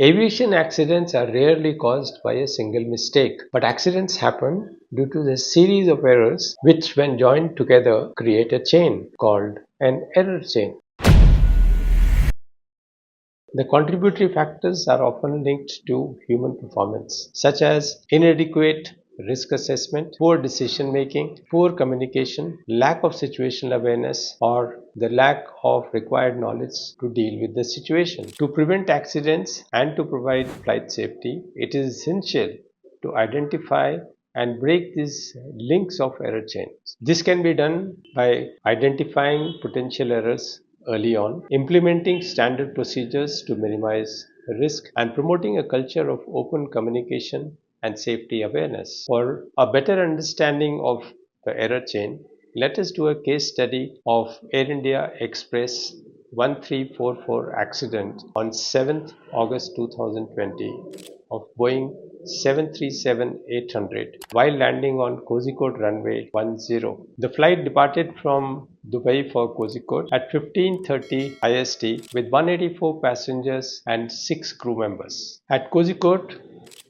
Aviation accidents are rarely caused by a single mistake, but accidents happen due to a series of errors which, when joined together, create a chain called an error chain. The contributory factors are often linked to human performance, such as inadequate risk assessment, poor decision making, poor communication, lack of situational awareness, or the lack of required knowledge to deal with the situation. To prevent accidents and to provide flight safety, it is essential to identify and break these links of error chains. This can be done by identifying potential errors early on, implementing standard procedures to minimize risk, and promoting a culture of open communication and safety awareness. For a better understanding of the error chain, let us do a case study of Air India Express 1344 accident on 7th August 2020 of Boeing 737-800 while landing on Kozhikode runway 10. The flight departed from Dubai for Kozhikode at 15:30 IST with 184 passengers and 6 crew members. At Kozhikode,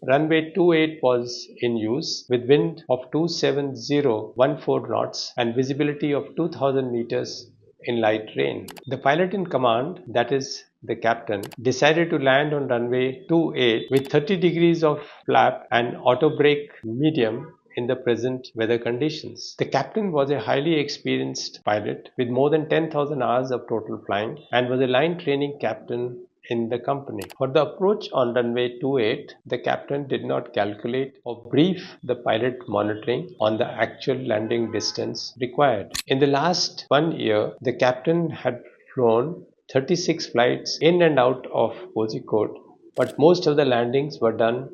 runway 28 was in use with wind of 27014 knots and visibility of 2000 meters in light rain. The pilot in command, that is the captain, decided to land on runway 28 with 30 degrees of flap and auto brake medium in the present weather conditions. The captain was a highly experienced pilot with more than 10,000 hours of total flying and was a line training captain in the company. For the approach on runway 28, the captain did not calculate or brief the pilot monitoring on the actual landing distance required. In the last 1 year, the captain had flown 36 flights in and out of Kozhikode, but most of the landings were done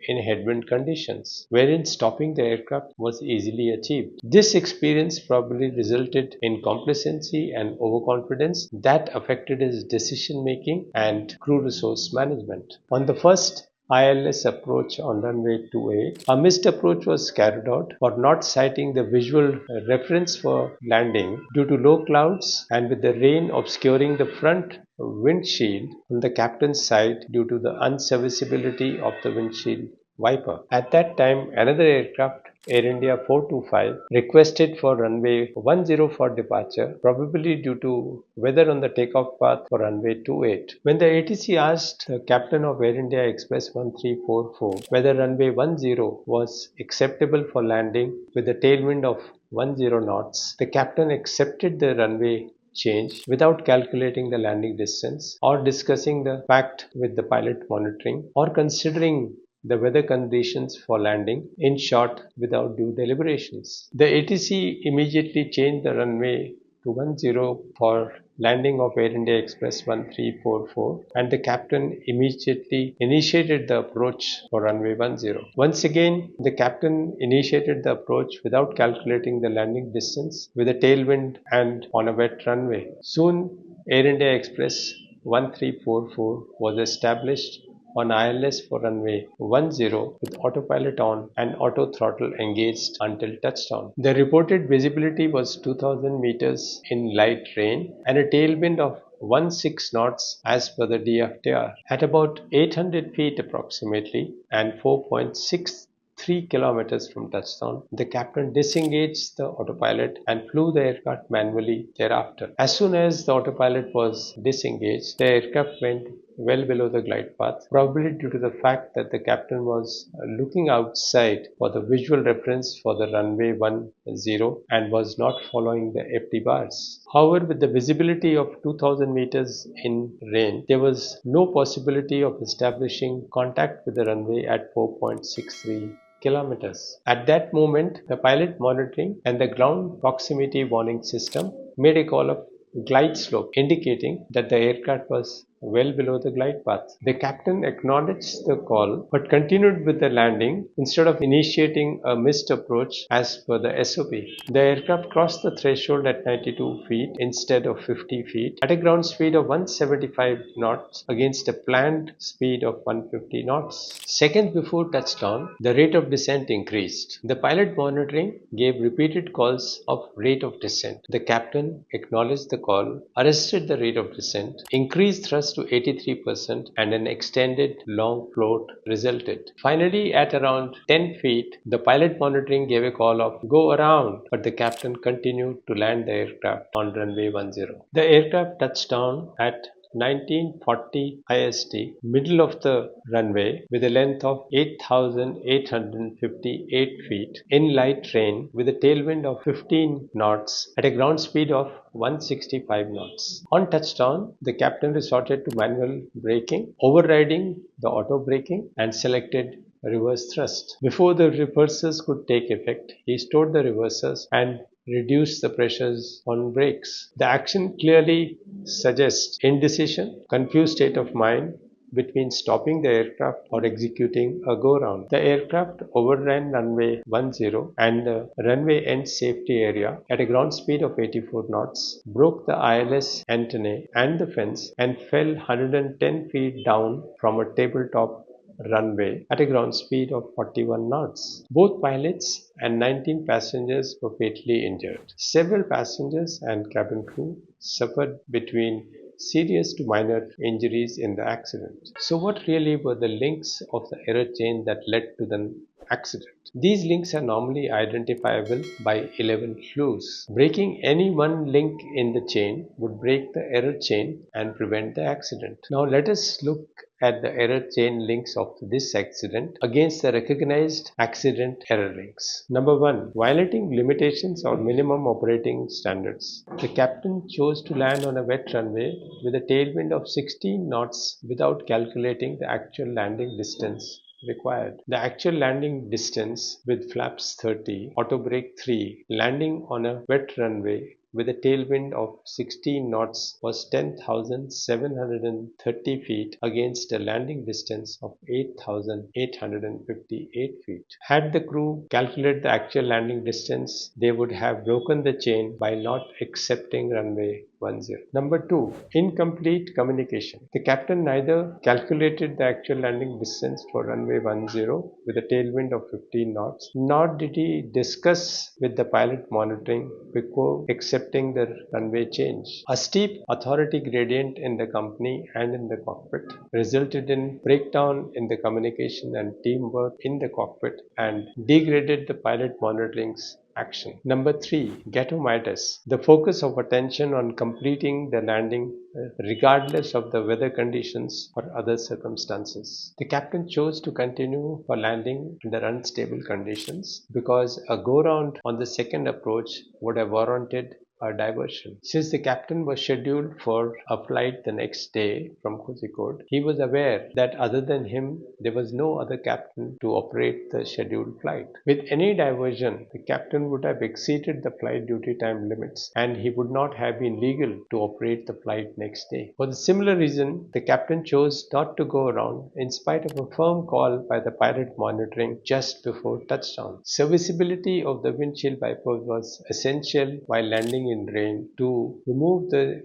in headwind conditions, wherein stopping the aircraft was easily achieved. This experience probably resulted in complacency and overconfidence that affected his decision making and crew resource management. On the first ILS approach on runway 28, a missed approach was carried out for not citing the visual reference for landing due to low clouds and with the rain obscuring the front windshield on the captain's side due to the unserviceability of the windshield wiper. At that time, another aircraft, Air India 425, requested for runway 10 for departure, probably due to weather on the takeoff path for runway 28. When the ATC asked the captain of Air India Express 1344 whether runway 10 was acceptable for landing with a tailwind of 10 knots, the captain accepted the runway change without calculating the landing distance or discussing the fact with the pilot monitoring or considering the weather conditions for landing, in short, without due deliberations. The ATC immediately changed the runway to 10 for landing of Air India Express 1344 and the captain immediately initiated the approach for runway 10. Once again, the captain initiated the approach without calculating the landing distance with a tailwind and on a wet runway. Soon, Air India Express 1344 was established on ILS for runway 10 with autopilot on and auto throttle engaged until touchdown. The reported visibility was 2000 meters in light rain and a tailwind of 16 knots as per the DFTR. At about 800 feet approximately and 4.63 kilometers from touchdown, the captain disengaged the autopilot and flew the aircraft manually thereafter. As soon as the autopilot was disengaged, the aircraft went well below the glide path, probably due to the fact that the captain was looking outside for the visual reference for the runway 10 and was not following the FT bars. However, with the visibility of 2000 meters in rain, there was no possibility of establishing contact with the runway at 4.63 kilometers. At that moment, the pilot monitoring and the ground proximity warning system made a call of glide slope, indicating that the aircraft was well below the glide path. The captain acknowledged the call but continued with the landing instead of initiating a missed approach as per the SOP. The aircraft crossed the threshold at 92 feet instead of 50 feet at a ground speed of 175 knots against a planned speed of 150 knots. Seconds before touchdown, the rate of descent increased. The pilot monitoring gave repeated calls of rate of descent. The captain acknowledged the call, arrested the rate of descent, increased thrust reversed to 83% and an extended long float resulted. Finally, at around 10 feet, the pilot monitoring gave a call of go around, but the captain continued to land the aircraft on runway 10. The aircraft touched down at 1940 IST, middle of the runway with a length of 8,858 feet in light rain with a tailwind of 15 knots at a ground speed of 165 knots. On touchdown, the captain resorted to manual braking, overriding the auto braking and selected reverse thrust. Before the reversers could take effect, he stored the reversers and reduced the pressures on brakes. The action clearly suggests indecision, confused state of mind between stopping the aircraft or executing a go-round. The aircraft overran runway 10 and the runway end safety area at a ground speed of 84 knots, broke the ILS antennae and the fence and fell 110 feet down from a tabletop runway at a ground speed of 41 knots. Both pilots and 19 passengers were fatally injured. Several passengers and cabin crew suffered between serious to minor injuries in the accident. So what really were the links of the error chain that led to the accident? These links are normally identifiable by 11 clues. Breaking any one link in the chain would break the error chain and prevent the accident. Now let us look at the error chain links of this accident against the recognized accident error links. Number 1. Violating limitations or minimum operating standards. The captain chose to land on a wet runway with a tailwind of 16 knots without calculating the actual landing distance required. The actual landing distance with flaps 30, auto brake 3, landing on a wet runway with a tailwind of 16 knots was 10,730 feet against a landing distance of 8,858 feet. Had the crew calculated the actual landing distance, they would have broken the chain by not accepting runway 10. Number 2. Incomplete communication. The captain neither calculated the actual landing distance for runway 10 with a tailwind of 15 knots, nor did he discuss with the pilot monitoring before accepting the runway change. A steep authority gradient in the company and in the cockpit resulted in breakdown in the communication and teamwork in the cockpit and degraded the pilot monitoring's action. Number 3. Gatomitis. The focus of attention on completing the landing regardless of the weather conditions or other circumstances. The captain chose to continue for landing under unstable conditions because a go-round on the second approach would have warranted a diversion. Since the captain was scheduled for a flight the next day from Kozhikode, he was aware that other than him, there was no other captain to operate the scheduled flight. With any diversion, the captain would have exceeded the flight duty time limits and he would not have been legal to operate the flight next day. For the similar reason, the captain chose not to go around in spite of a firm call by the pilot monitoring just before touchdown. Serviceability of the windshield wipers was essential while landing in rain to remove the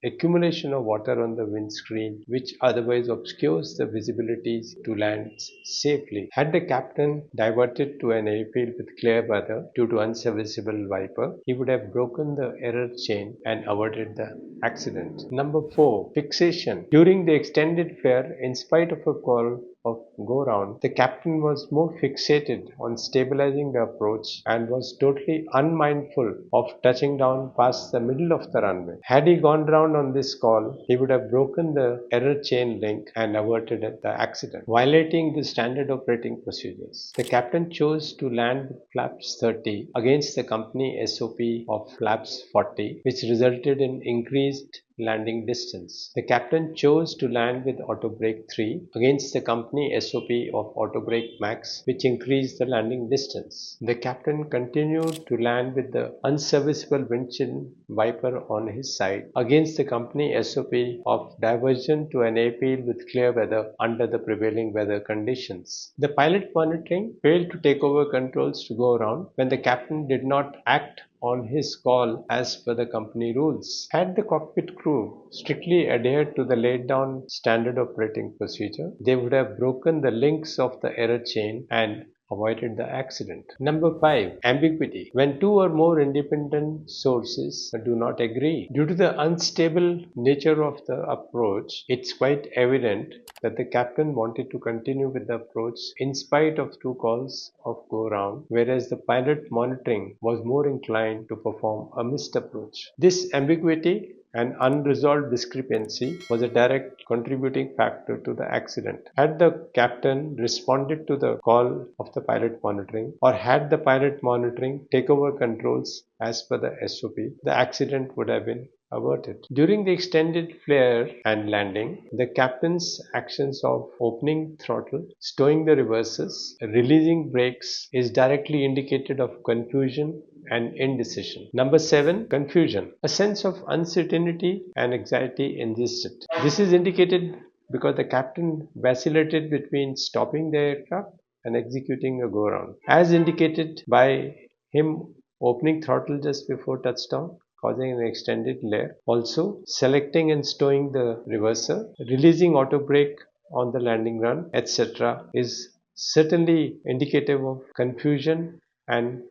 accumulation of water on the windscreen which otherwise obscures the visibility to land safely. Had the captain diverted to an airfield with clear weather due to unserviceable wiper, he would have broken the error chain and averted the accident. Number 4. Fixation. During the extended fare, in spite of a call of go round, the captain was more fixated on stabilizing the approach and was totally unmindful of touching down past the middle of the runway. Had he gone round on this call, he would have broken the error chain link and averted the accident, violating the standard operating procedures. The captain chose to land with flaps 30 against the company SOP of flaps 40, which resulted in increased landing distance. The captain chose to land with auto brake 3 against the company SOP of auto brake max, which increased the landing distance. The captain continued to land with the unserviceable windshield wiper on his side against the company SOP of diversion to an airfield with clear weather under the prevailing weather conditions. The pilot monitoring failed to take over controls to go around when the captain did not act on his call as per the company rules. Had the cockpit crew strictly adhered to the laid down standard operating procedure, they would have broken the links of the error chain and avoided the accident. Number 5. Ambiguity. When two or more independent sources do not agree. Due to the unstable nature of the approach, it's quite evident that the captain wanted to continue with the approach in spite of two calls of go round, whereas the pilot monitoring was more inclined to perform a missed approach. This ambiguity and unresolved discrepancy was a direct contributing factor to the accident. Had the captain responded to the call of the pilot monitoring, or had the pilot monitoring take over controls as per the SOP, the accident would have been averted. During the extended flare and landing, the captain's actions of opening throttle, stowing the reverses, releasing brakes is directly indicated of confusion and indecision. Number 7. Confusion. A sense of uncertainty and anxiety existed. This is indicated because the captain vacillated between stopping the aircraft and executing a go-round, as indicated by him opening throttle just before touchdown, causing an extended layer. Also, selecting and stowing the reverser, releasing auto brake on the landing run, etc. is certainly indicative of confusion and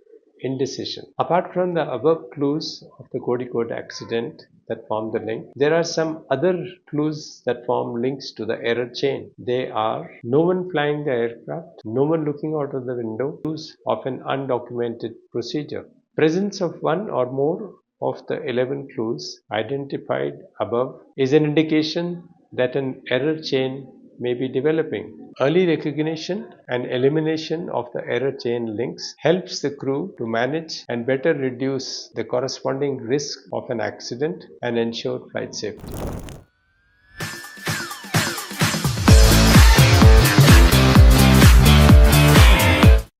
indecision. Apart from the above clues of the Kozhikode accident that form the link, there are some other clues that form links to the error chain. They are no one flying the aircraft, no one looking out of the window, clues of an undocumented procedure. Presence of one or more of the 11 clues identified above is an indication that an error chain may be developing. Early recognition and elimination of the error chain links helps the crew to manage and better reduce the corresponding risk of an accident and ensure flight safety.